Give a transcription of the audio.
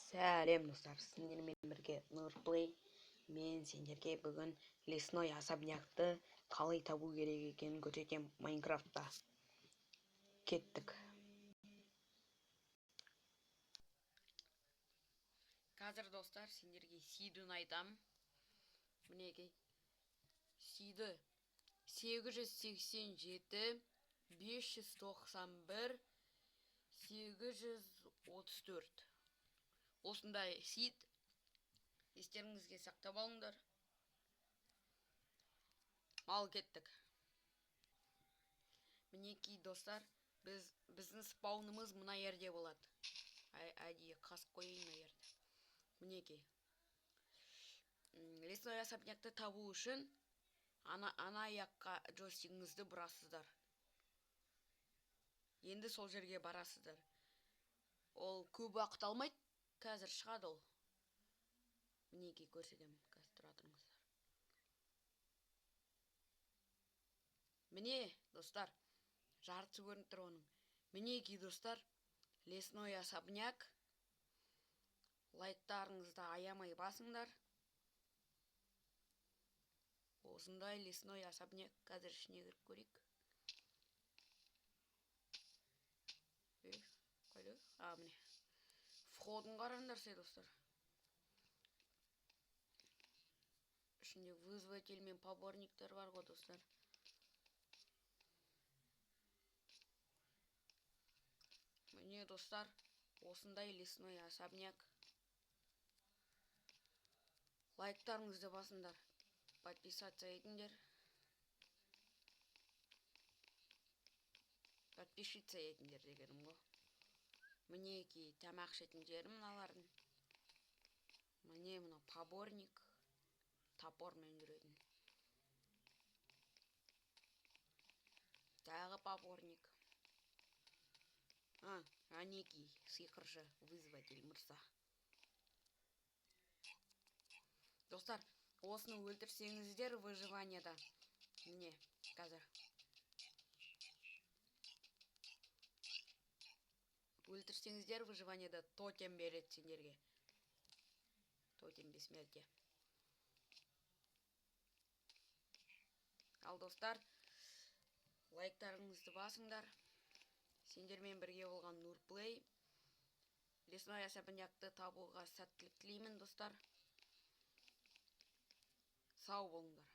Сәлем достар, сендермен бірге Нұрплей. Мен сендерге бүгін лесной особнякты қалай табу керек екенін көрсетем Майнкрафтта. Кеттік. Қазір достар, сендерге сидің айтам. Мінеке, сиді 887 591 834. Осындай сид естеріңізге сақтап алыңдар. Ал кеттік. Мінеки достар, біздің спаунымыз мына жерде болады. Әдейі қасып қойайын мына жерде. Мінеки. Лесной особнякты табу үшін ана аяққа джойстигіңізді бұрасыздар. Енді сол жерге барасыздар. Ол көп уақыт алмайды, қазір шығады ол. Мінеки көрсетем, қазір тұра тұрыңыздар. Міне достар, жартысы көрініп тұр оның. Мінеки достар, лесной особняк. Лайктарыңызды аямай басыңдар. Осындай лесной особняк. Қазір ішіне кіріп көрейік. Қойды? Міне. Входын қараңдар достар. Ішінде вызватель мен поборниктер бар ғой достар. Міне достар, осындай лесной особняк. Лайктарыңызды басыңдар. Подписаться етіңдер. Подпишиться етіңдер дегенім ғой. Мінеки тамақ ішетін жерім мыналардың. Міне мына поборник. Топормен жүретін. Тағы поборник. Анеки сиқыршы вызватель мырза. Достар, осыны өлтірсеңіздер выживанияда. Міне, қазір. Өлтірсеңіздер выживанияда тотем береді сендерге. Тотем бессмертия. Ал достар, лайктарыңызды басыңдар. Сендермен бірге болған Нұрплей. Лесной особнякты табуға сәттілік тілеймін достар. Сау болыңдар.